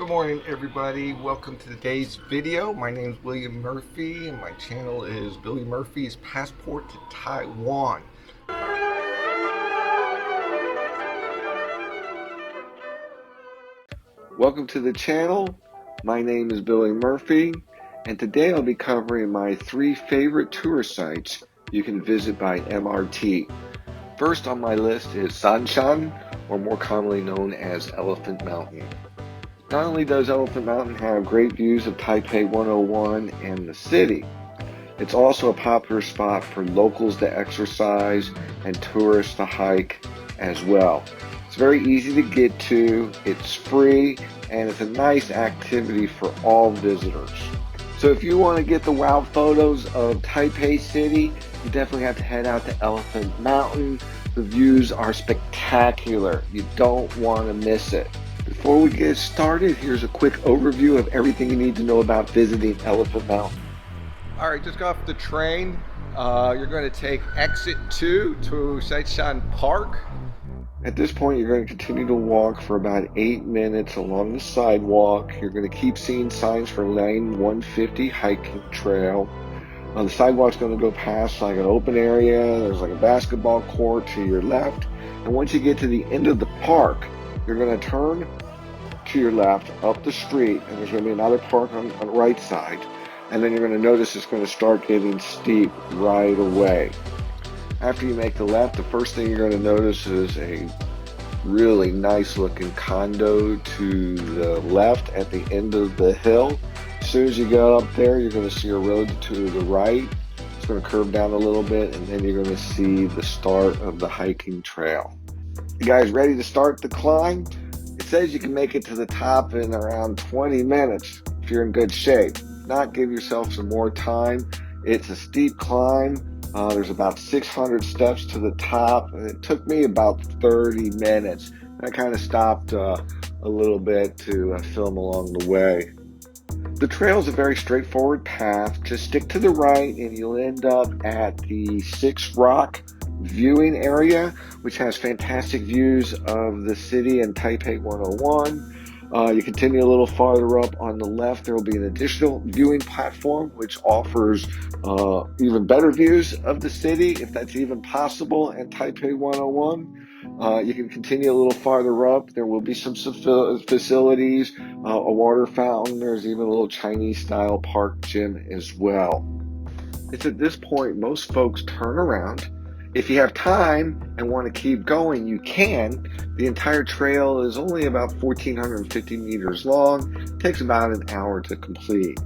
Good morning, everybody. Welcome to today's video. My name is William Murphy and my channel is Billy Murphy's Passport to Taiwan. Welcome to the channel. My name is Billy Murphy and today I'll be covering my 3 favorite tourist sites you can visit by MRT. First on my list is Xiangshan, or more commonly known as Elephant Mountain. Not only does Elephant Mountain have great views of Taipei 101 and the city, it's also a popular spot for locals to exercise and tourists to hike as well. It's very easy to get to, it's free, and it's a nice activity for all visitors. So if you want to get the wow photos of Taipei City, you definitely have to head out to Elephant Mountain. The views are spectacular. You don't want to miss it. Before we get started, here's a quick overview of everything you need to know about visiting Elephant Mountain. Alright, just got off the train. You're going to take exit 2 to Xiangshan Park. At this point, you're going to continue to walk for about 8 minutes along the sidewalk. You're going to keep seeing signs for lane 150 hiking trail. The sidewalk's going to go past like an open area. There's like a basketball court to your left. And once you get to the end of the park, you're going to turn to your left up the street, and there's going to be another park on the right side. And then you're going to notice it's going to start getting steep right away. After you make the left, the first thing you're going to notice is a really nice looking condo to the left at the end of the hill. As soon as you go up there, you're going to see a road to the right. It's going to curve down a little bit, and then you're going to see the start of the hiking trail. You guys ready to start the climb? It says you can make it to the top in around 20 minutes if you're in good shape. If not, give yourself some more time. It's a steep climb. There's about 600 steps to the top, and it took me about 30 minutes. I kind of stopped a little bit to film along the way. The trail is a very straightforward path. Just stick to the right and you'll end up at the Six Rock viewing area, which has fantastic views of the city and Taipei 101. You continue a little farther up on the left, there will be an additional viewing platform which offers even better views of the city, if that's even possible, and Taipei 101. You can continue a little farther up. There will be some facilities, a water fountain. There's even a little Chinese style park gym as well. It's at this point most folks turn around. If you have time and want to keep going, you can. The entire trail is only about 1,450 meters long. It takes about an hour to complete.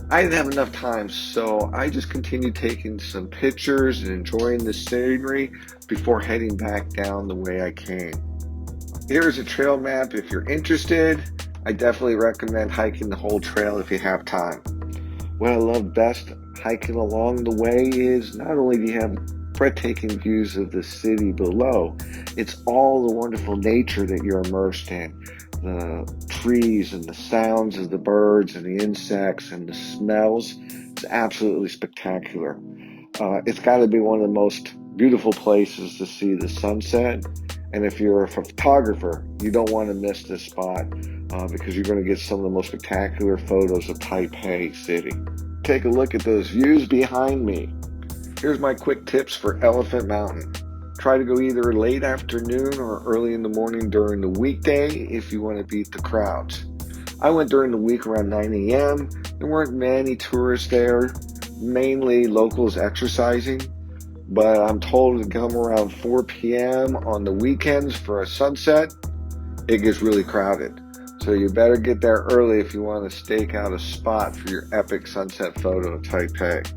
I didn't have enough time, so I just continued taking some pictures and enjoying the scenery before heading back down the way I came. Here's a trail map if you're interested. I definitely recommend hiking the whole trail if you have time. What I love best hiking along the way is not only do you have breathtaking views of the city below, it's all the wonderful nature that you're immersed in. The trees and the sounds of the birds and the insects and the smells. It's absolutely spectacular. It's got to be one of the most beautiful places to see the sunset. And if you're a photographer, you don't want to miss this spot because you're going to get some of the most spectacular photos of Taipei City. Take a look at those views behind me. Here's my quick tips for Elephant Mountain. Try to go either late afternoon or early in the morning during the weekday if you want to beat the crowds. I went during the week around 9 a.m. There weren't many tourists there, mainly locals exercising, but I'm told to come around 4 p.m. on the weekends for a sunset. It gets really crowded, so you better get there early if you want to stake out a spot for your epic sunset photo of Taipei.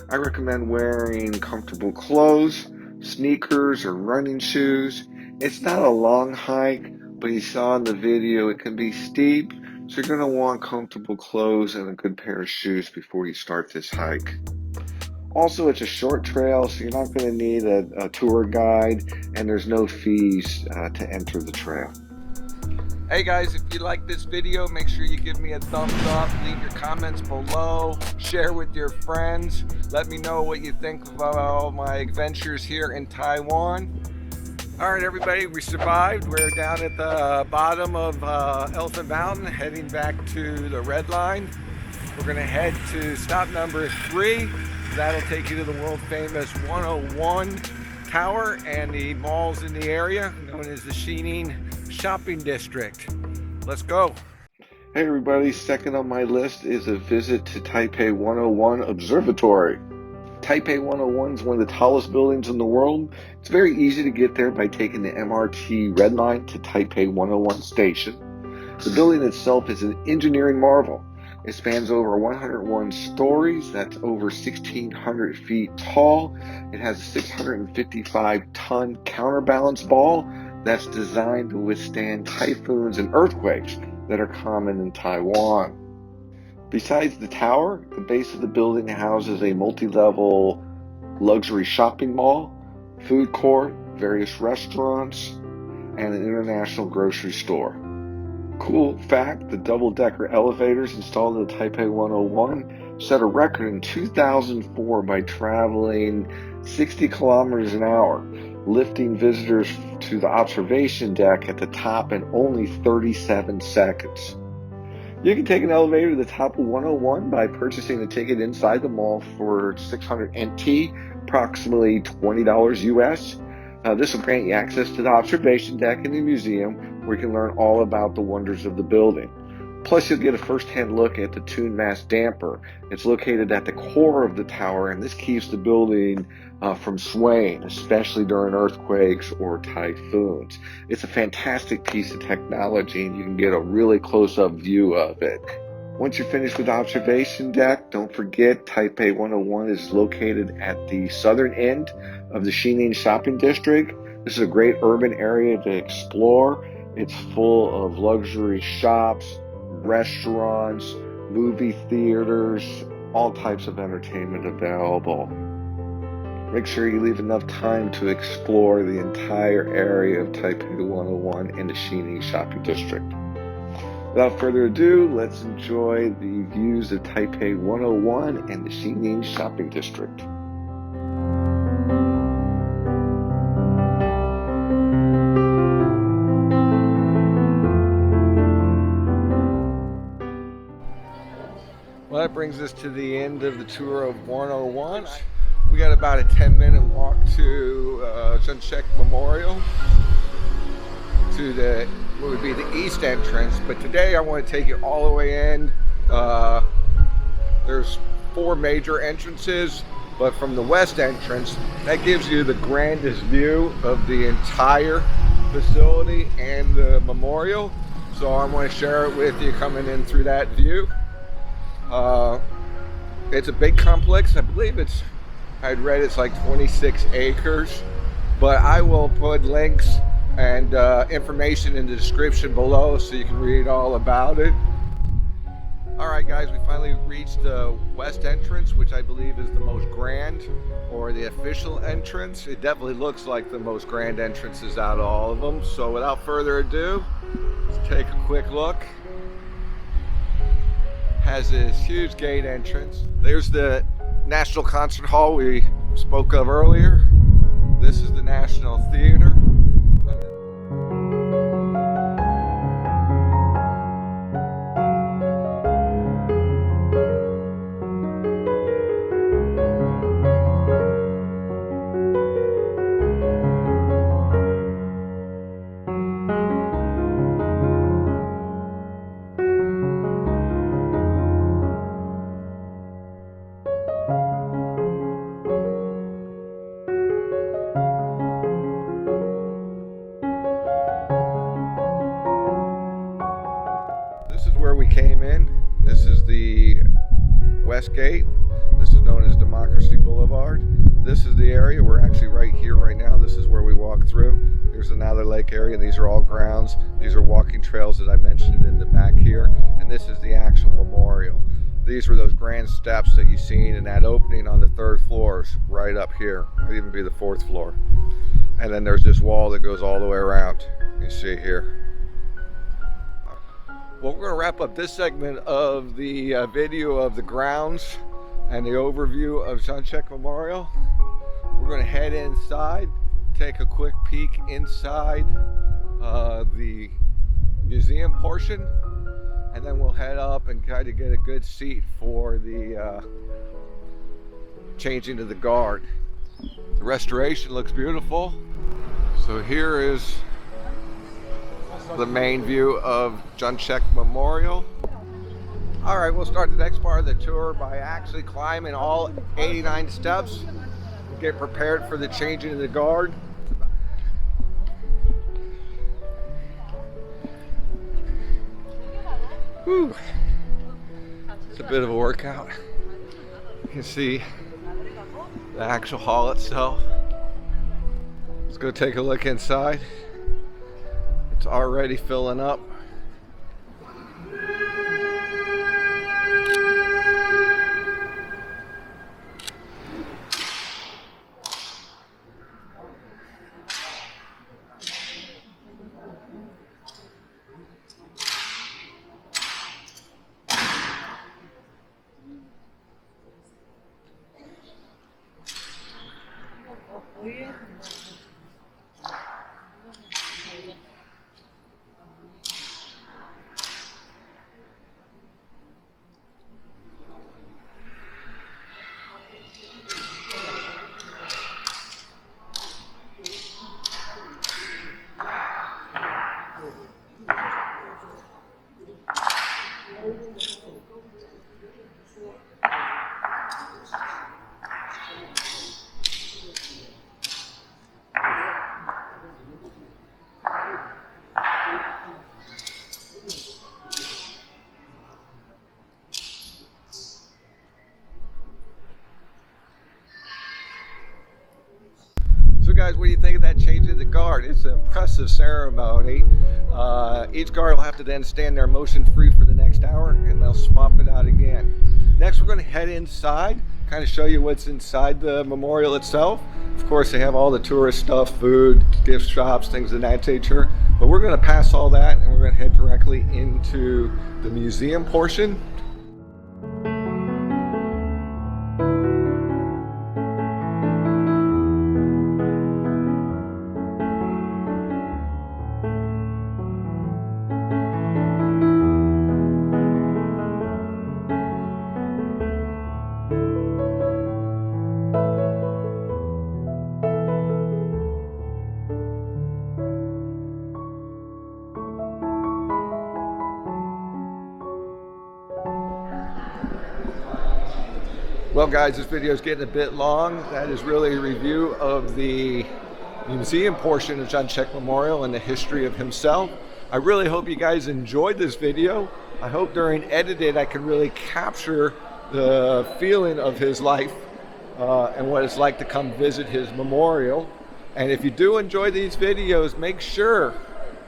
I recommend wearing comfortable clothes, sneakers or running shoes. It's not a long hike, but you saw in the video it can be steep, so you're going to want comfortable clothes and a good pair of shoes before you start this hike. Also, it's a short trail, so you're not going to need a tour guide, and there's no fees to enter the trail. Hey guys, if you like this video, make sure you give me a thumbs up, leave your comments below, share with your friends, let me know what you think about all my adventures here in Taiwan. All right, everybody, we survived. We're down at the bottom of Elephant Mountain, heading back to the Redline. We're gonna head to stop number 3. That'll take you to the world famous 101 Tower and the malls in the area, known as the Xining Shopping District. Let's go. Hey everybody, second on my list is a visit to Taipei 101 Observatory. Taipei 101 is one of the tallest buildings in the world. It's very easy to get there by taking the MRT-Redline to Taipei 101 station. The building itself is an engineering marvel. It spans over 101 stories, that's over 1,600 feet tall. It has a 655-ton counterbalance ball that's designed to withstand typhoons and earthquakes that are common in Taiwan. Besides the tower, the base of the building houses a multi-level luxury shopping mall, food court, various restaurants, and an international grocery store. Cool fact, the double-decker elevators installed at Taipei 101 set a record in 2004 by traveling 60 kilometers an hour, lifting visitors to the observation deck at the top in only 37 seconds. You can take an elevator to the top of 101 by purchasing a ticket inside the mall for 600 NT, approximately $20 US. This will grant you access to the observation deck in the museum, where you can learn all about the wonders of the building. Plus, you'll get a first-hand look at the tune mast damper. It's located at the core of the tower, and this keeps the building from swaying, especially during earthquakes or typhoons. It's a fantastic piece of technology, and you can get a really close-up view of it. Once you're finished with the observation deck, don't forget Taipei 101 is located at the southern end of the Xining Shopping District. This is a great urban area to explore. It's full of luxury shops, restaurants, movie theaters, all types of entertainment available. Make sure you leave enough time to explore the entire area of Taipei 101 and the Xining Shopping District. Without further ado, let's enjoy the views of Taipei 101 and the Xining Shopping District. Well, that brings us to the end of the tour of 101. We got about a 10-minute walk to Xiangshan Memorial, to the what would be the east entrance, but today I want to take you all the way in. There's 4 major entrances, but from the west entrance, that gives you the grandest view of the entire facility and the memorial. So I want to share it with you coming in through that view. It's a big complex. I believe I'd read it's like 26 acres, but I will put links and information in the description below so you can read all about it. All right, guys, we finally reached the west entrance, which I believe is the most grand, or the official entrance. It definitely looks like the most grand entrances out of all of them. So without further ado, let's take a quick look. Has this huge gate entrance. There's the National Concert Hall we spoke of earlier. This is the National Theater. Where we came in. This is the West Gate. This is known as Democracy Boulevard. This is the area. We're actually right here right now. This is where we walk through. There's another lake area. These are all grounds. These are walking trails that I mentioned in the back here. And this is the actual memorial. These were those grand steps that you've seen in that opening on the 3rd floor, right up here. Might even be the 4th floor. And then there's this wall that goes all the way around. You see here. Well, we're going to wrap up this segment of the video of the grounds and the overview of Xiangshan Memorial. We're going to head inside take a quick peek inside the museum portion, and then we'll head up and try to get a good seat for the changing to the guard. The restoration looks beautiful. So here is the main view of Kai-shek Memorial. All right, we'll start the next part of the tour by actually climbing all 89 steps. Get prepared for the changing of the guard. Whew. It's a bit of a workout. You can see the actual hall itself. Let's go take a look inside. It's already filling up. Guys, what do you think of that change of the guard? It's an impressive ceremony. Each guard will have to then stand there motion free for the next hour, and they'll swap it out again. Next, we're going to head inside, kind of show you what's inside the memorial itself. Of course, they have all the tourist stuff, food, gift shops, things of that nature. But we're going to pass all that, and we're going to head directly into the museum portion. Well guys, this video is getting a bit long. That is really a review of the museum portion of Kai-shek Memorial and the history of himself. I really hope you guys enjoyed this video. I hope during editing I can really capture the feeling of his life and what it's like to come visit his memorial. And if you do enjoy these videos, make sure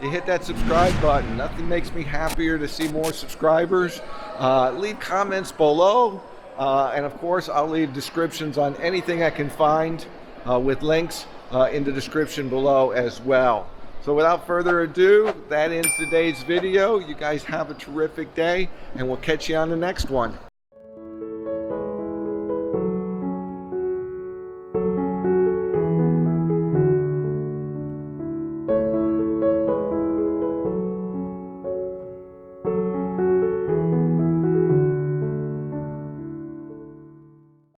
you hit that subscribe button. Nothing makes me happier to see more subscribers. Leave comments below. And of course, I'll leave descriptions on anything I can find with links in the description below as well. So without further ado, that ends today's video. You guys have a terrific day, and we'll catch you on the next one.